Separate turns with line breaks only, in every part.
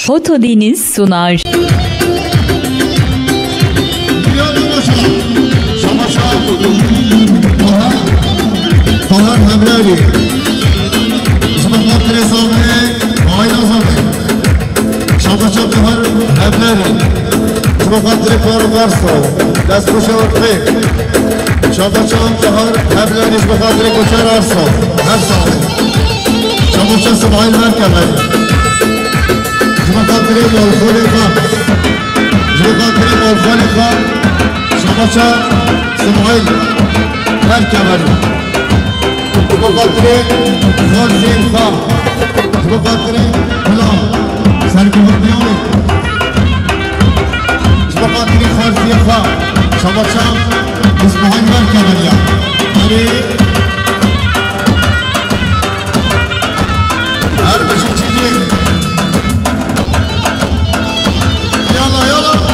Fotodeniz sunar.
Tahar Hamrani Şabakat Rezame Ayna Zame Şabakat Tahar Hamrani Şabakat Repar Varsa Destkoşa Ortayk Şabakat Tahar Hamrani Şabakat Rekoşar Arsa Her sahne Şabakat Sıbayl Merkebe Şabakat Repar Kholika Şabakat Repar Kholika Şabakat Sıbayl Merkebe بخاطر خالصین خام بخاطر غلام سرکوبیانی بخاطر خالصین خام شباشام اسماعیل مرکبیا آره هر بچه چیزی یالا یالا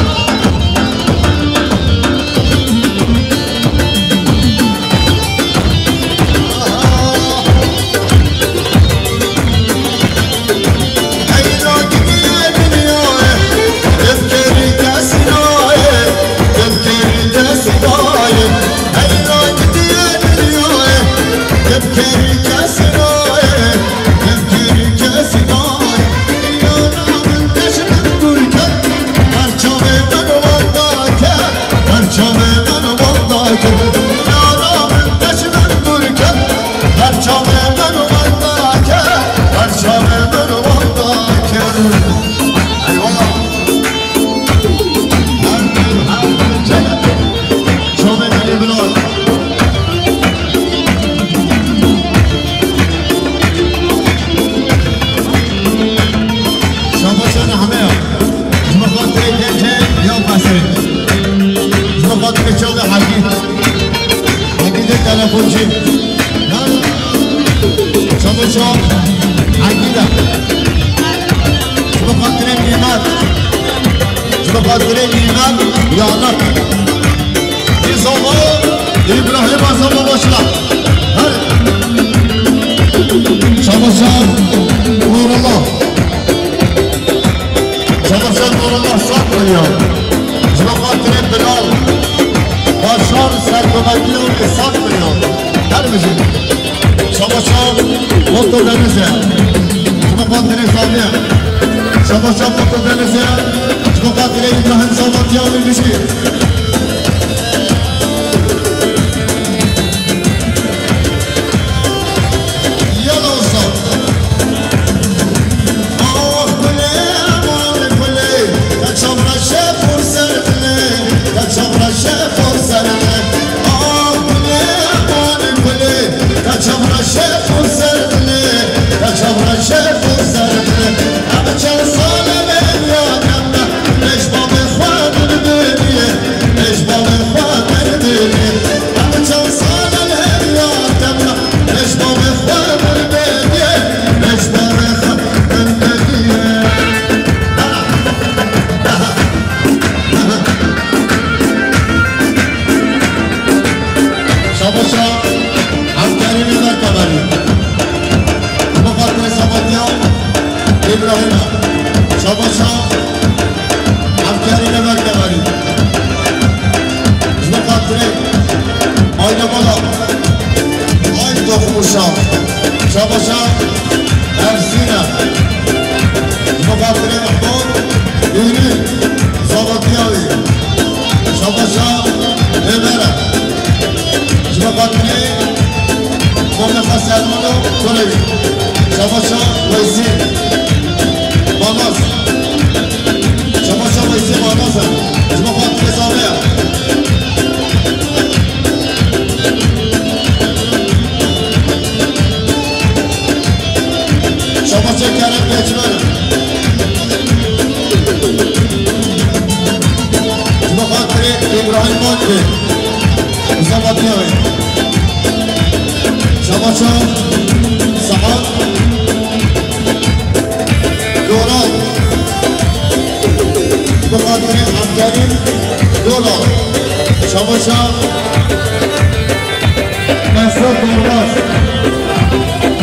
Şabaşa Mesut Durmaz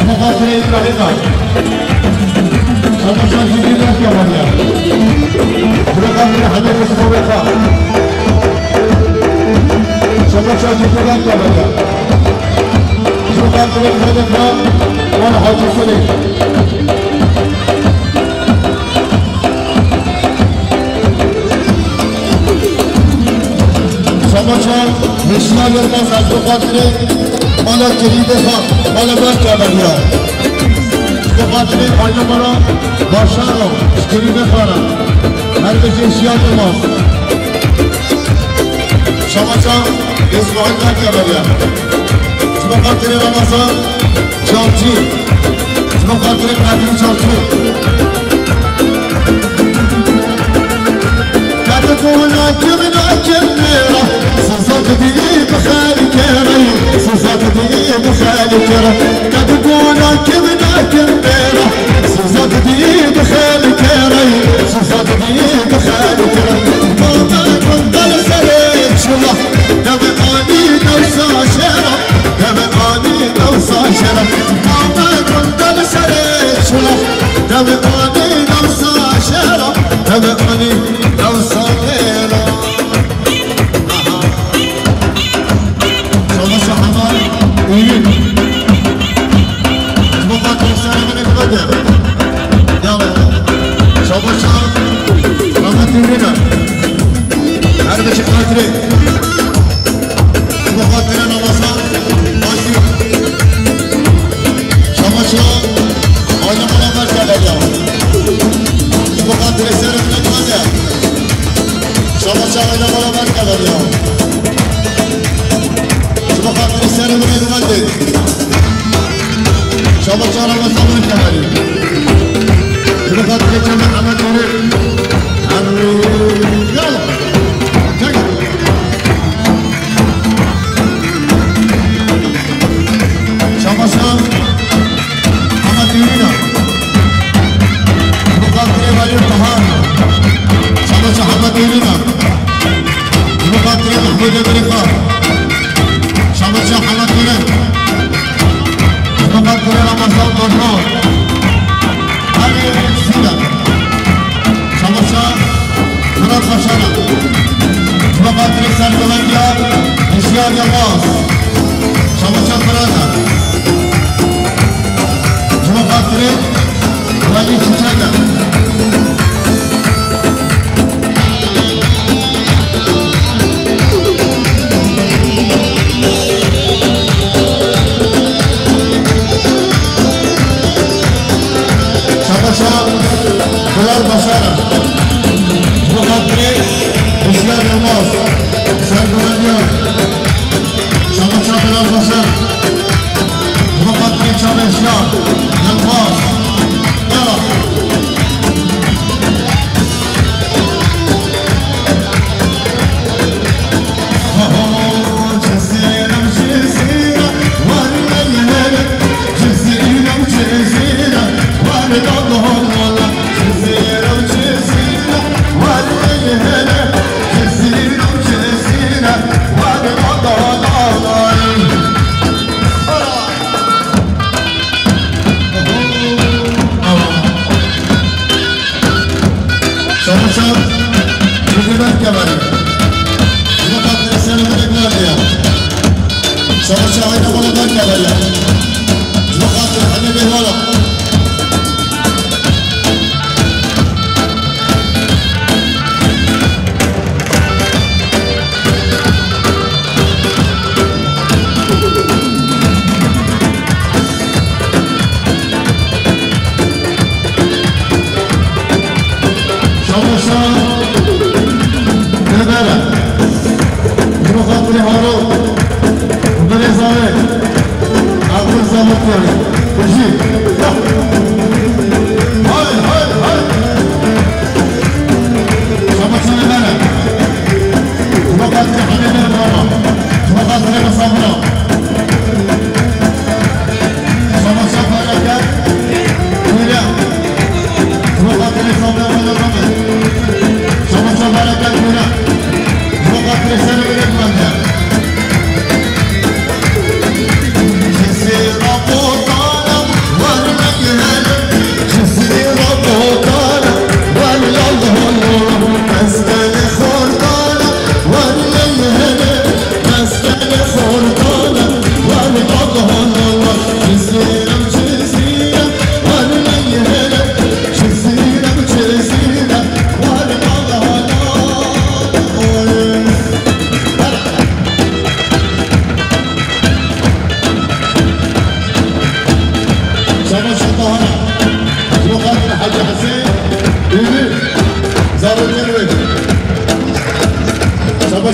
Muhatire İbrahim'a شما چند چیزی دست کردیم برو قبل همه کسی رو بخواه شما چند چیزی دست کردیم شما قبل خودت را وان حاضر شدیم شما چند بسیار باز از دو خاطر مالا کلید خواه مالا باید کردیم دو خاطر آینه مالا باشن رو اشکری بخوارم هر بچه سیاد ماست شما چند اسماعیل باید کردیم شما خاطر رمضان چامچی شما خاطر قدری چامچی كتكونا كبنا كبيرة صوصات دي بخالي كري صوصات دي بخالي كري كتكونا كبنا كبيرة صوصات دي بخالي كري صوصات دي بخالي كري ماما كنت لسريت شلح دمقاني نوصى شرف دمقاني نوصى شرف ماما كنت لسريت شلح دمقاني نوصى شرف دمقاني نوصى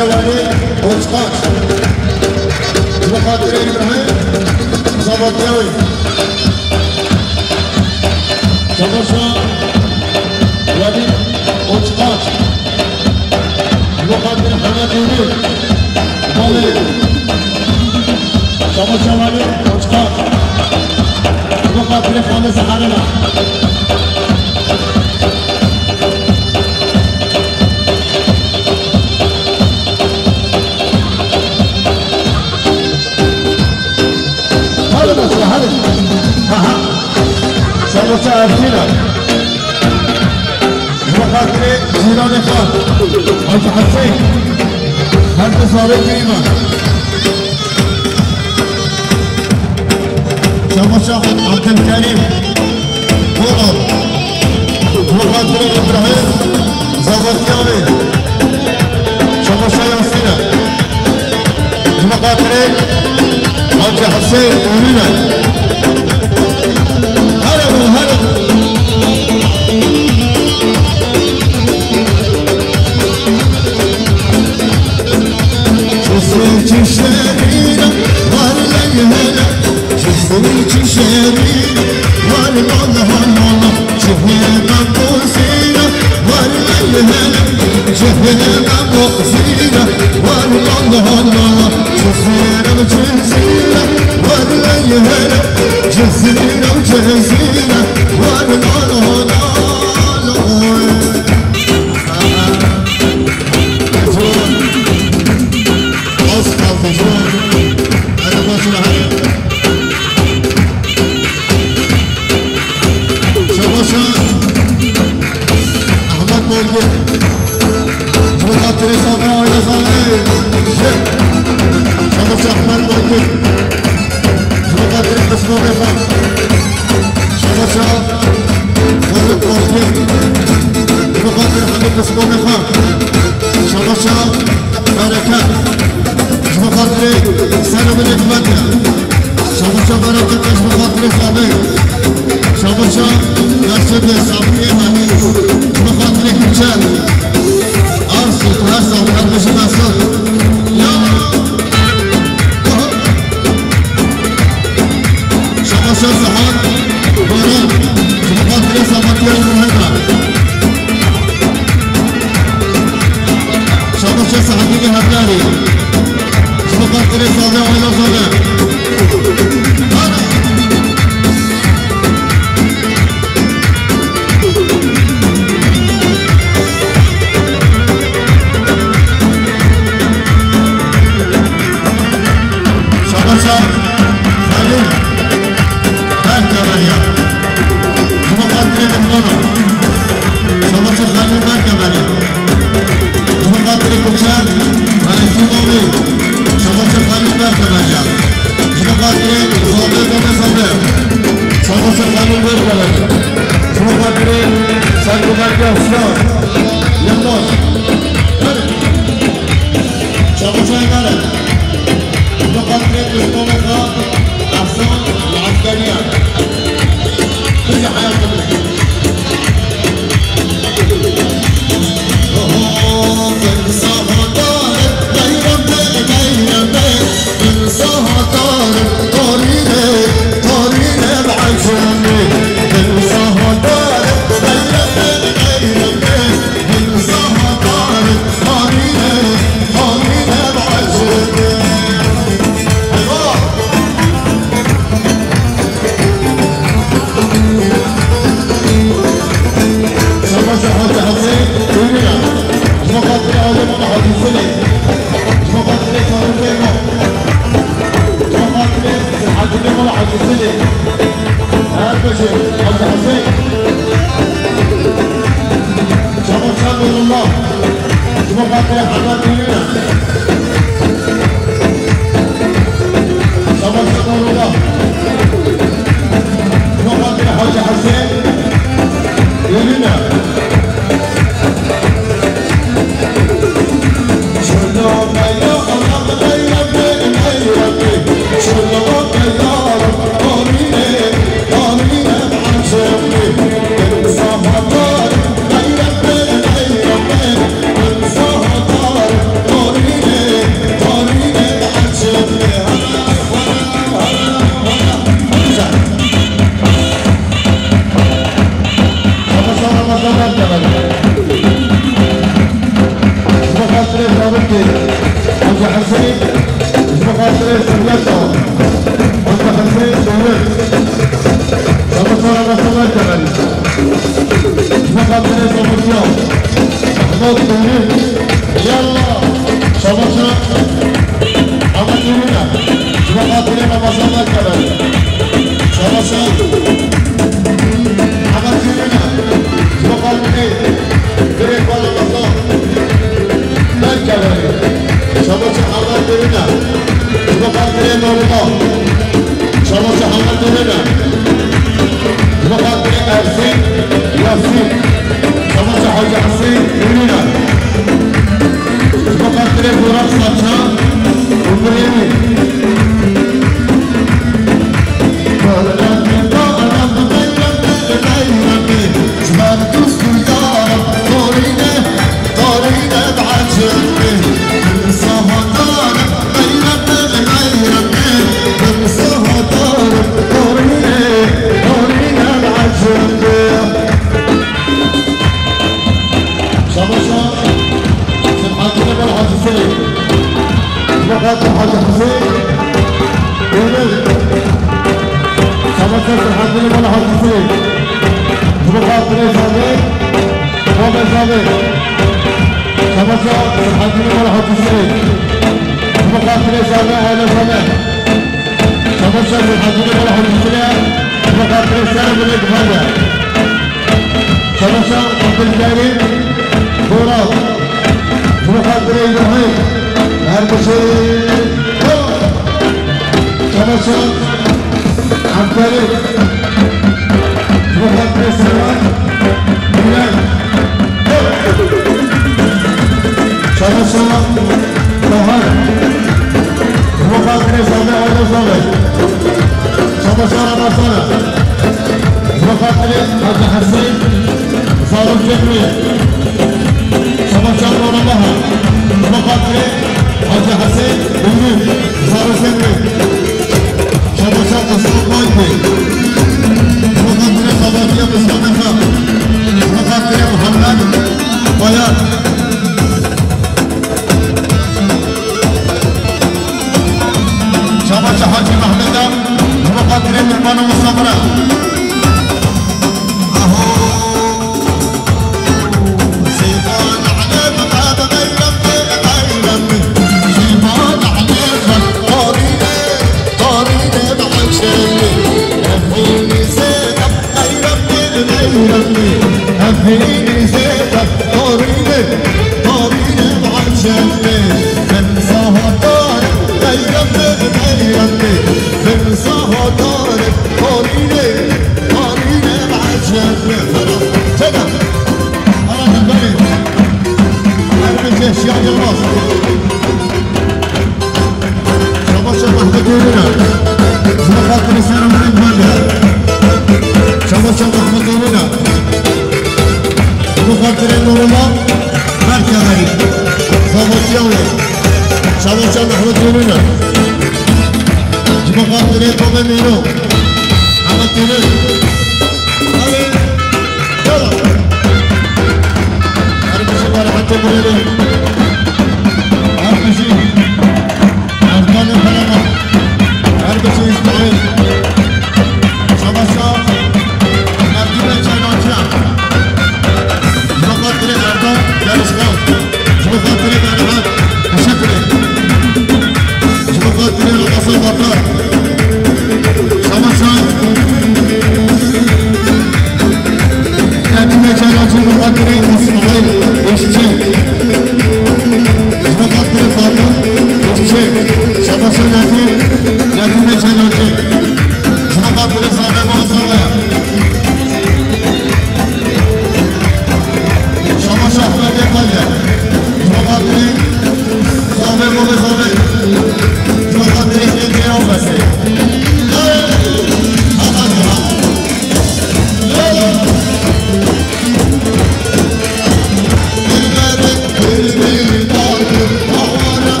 شوالي وشقاش بخاطر إبراهيم زبطيوي تماشى ولي وشقاش بخاطر حماد يونس مالي تماشى ولي وشقاش بخاطر خالص حرمة مساعدتنا بخاطر جيران خان حاج حسين هل تصاري كريمة شمشة عبد الكريم فوقر بخاطر إبراهيم زبطياني شمشة ياسينة بخاطر حاج حسين أمينة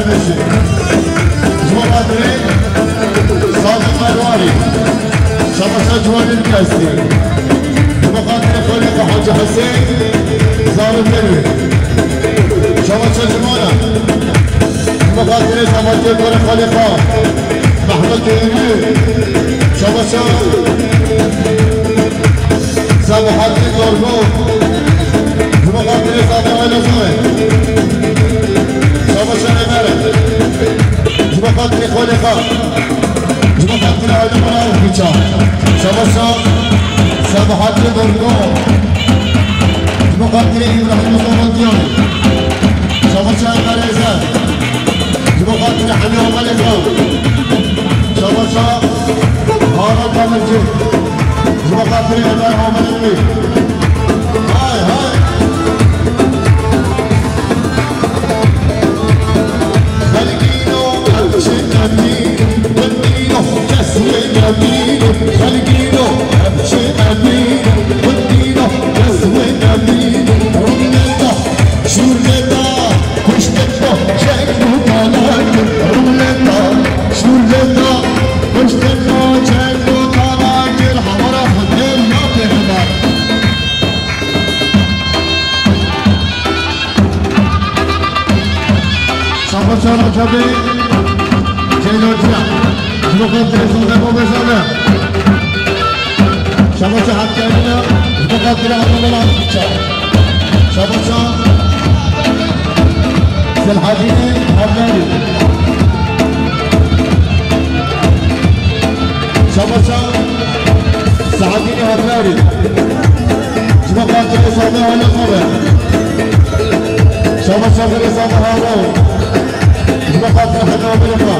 بشی شما قدره صادق مرواری شما جوانی کسی شما قدره خلیق حاج حسین زارو بروی شما جمانا شما قدره زماتی کار خلیقا محمد دیمی شما زمحات دارگو شما قدره زاده آلزوه شما نمره شما قدره خلیقا شما قدره آلم راو بیچا شما زمحات دارگو شما قدره ابراهیم زمانتیان شما غریزه شما قدره حمی آمال اکرام شما هارا کاملجی شما قدره امار آمال اکرام های های خلقینو همچه امین ودینو جسم امین خلقینو همچه امین ودینو جسم امین رونتا شورتا کشتتا شکلو تالاک رونتا شورتا کشتتا شکلو تالاک همارا خودم نپهمد شما شبه جیلوتیا شما قدر زنده کو بزنه شما حد کردینا شما قدر همه بلند بیچه شما سلحادینه حبلاری شما سعدینه حبلاری شما قدر رسانه حال خوبه شما رسانه حالو شما قدر حدا بلما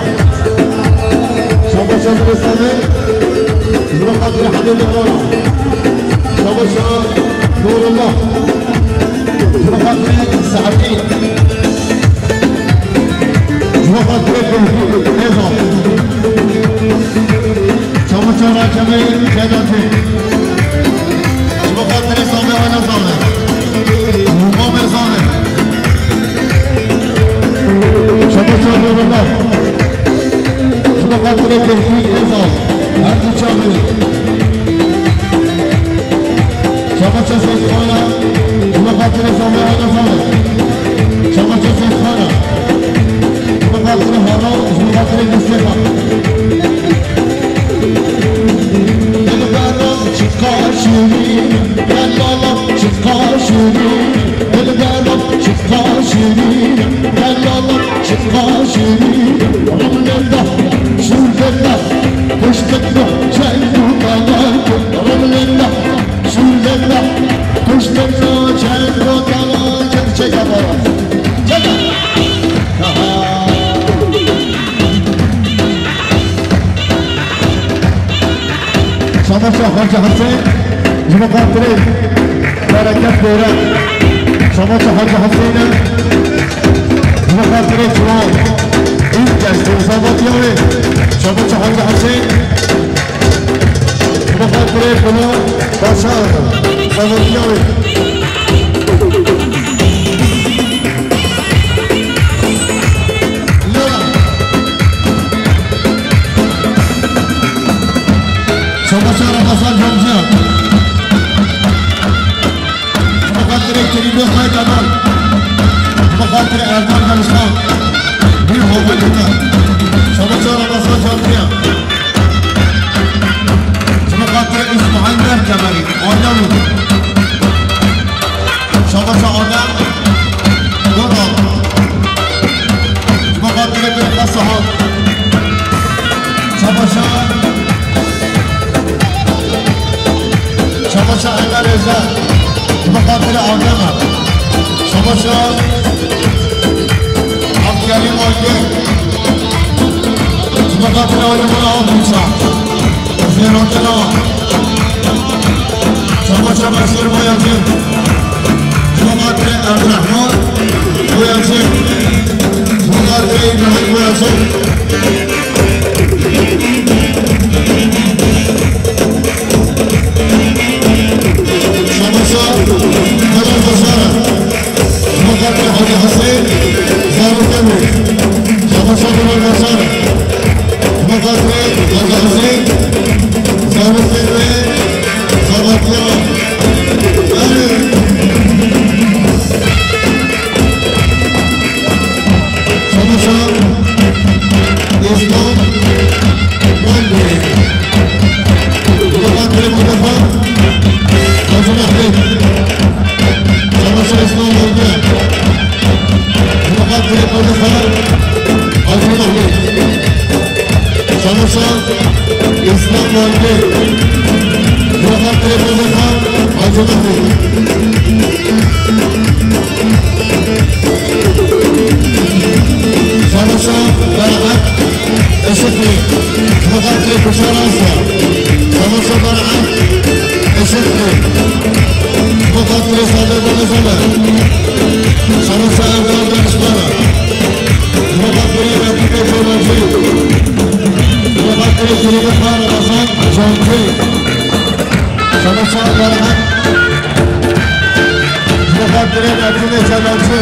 شما رسانه شما قدر حدا بلما شما نور الله شما قدر سعدين شما قدر نظام شما راكمي كداتي شما قدر صامي ونظامه مقام صامي شما نور الله شما قدر تهديد نظام هرچی چاهی شما سيدخانه شما قدر صامي ونظامه شما سيدخانه شما قدر هارا شما قدر نسيخه Çıkar şirin, yallala çıkar şirin, elgarım çıkar şirin, yallala çıkar şirin, Rumlenda, şurlenda, kuşlenda, çaylı dalak, Rumlenda, şurlenda, kuşlenda, çaylı dalak, çek yapalım, çek شما حاج حسین شما قدر برکت بوره شما حاج حسین شما قدر جوان این جشن زبادیانه شما حاج حسین شما قدر بلا باشد زبادیانه شما رمضان جمجا شما قدر کریمه خواهی کمان شما قدر ارمان دانشان بیر حوال دیتا شما رمضان جمجا شما قدر اسماعیل در کمری آدم شما آدم دورا شما قدر بیر صحاب شما اگر ازد شما قدر آدم شما همگری مایه شما قدر آدم را آموزا زیرانتنا شما بسیر بایدیم شما قدر ابرحمان بایدیم شما قدر ابراهیم بایدیم حاج حسین زارو Çamaşır İslam Bölge Mukaddire Mustafa Hacı Mehmet Çamaşır İslam Bölge Mukaddire Mustafa Hacı Mehmet Çamaşır İslam Bölge Mukaddire Mustafa Hacı Mehmet Çamaşır Beraat Eşitlik Mukaddire Kuşarası Çamaşır Beraat Eşitlik Mukaddire Sadık Anızanı Çamaşır Evvel Danışmanı Mukaddire Mektubu Çoğlancı Mukaddire Şerife Khan Ramazan Canlı Çamaşır Beraat Mukaddire Mektubu Çoğlancı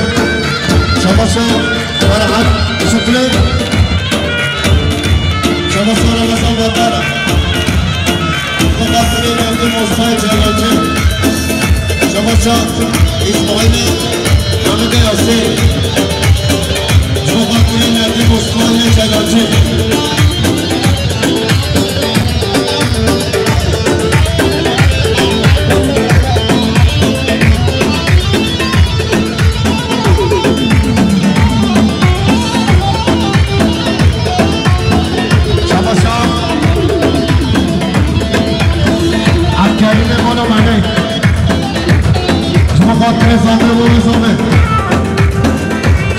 Çamaşır Beraat Eşitlik Çamaşır Ramazan Vatara Mukaddire Mektubu Mustafa Çoğlancı Çamaşır İsmail'i Hamide Yasin Mukaddire Mektubu Mustafa Çoğlancı Mukaddire Sadık Anızanı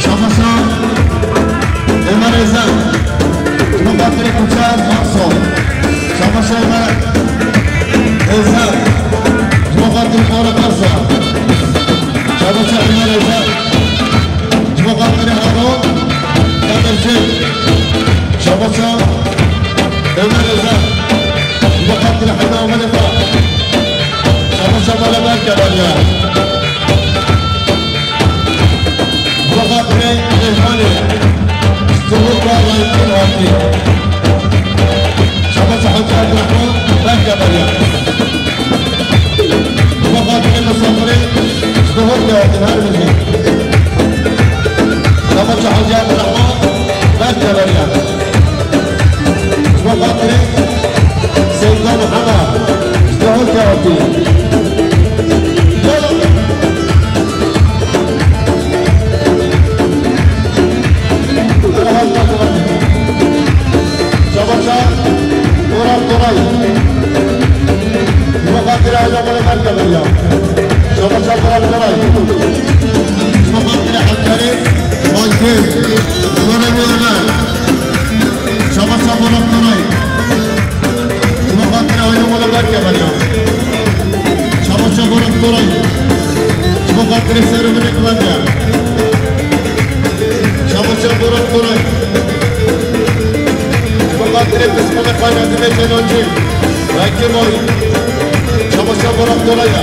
Çamaşır Ömer Ezen Mukaddire Kuçar Aksoy Çamaşır Ömer Ezen Mukaddire Faruk Arsa Çamaşır Ömer Ezen Mukaddire Harun Demirci Çamaşır Ömer Ezen Mukaddire Hıdam Halifa Çamaşır Balaber Kemalya Mukaddire Mehmani Tuhur Bağlayık'ın Vakti Çamaşır Hacı Abdurrahman Berkemalya Mukaddire Musafiri Tuhur Bağlayık'ın her müzik Çamaşır Hacı Abdurrahman Berkemalya Mukaddire Seyyidina Muhammed Tuhur Bağlayık Çamaşır Murat Koray Mukaddire Hacı Berkemalya Çamaşır Murat Koray Mukaddire Hakkari Malkir Nuremi Ömer Çamaşır Murat Koray Mukaddire Hacı Berkemalya Çamaşır Murat Koray Mukaddire Serumi Ekmenya Çamaşır Murat Koray Mukaddire Kısmını Kaynatı ve Çeloncı Vekil Oy Çamaşır Murat Koray'a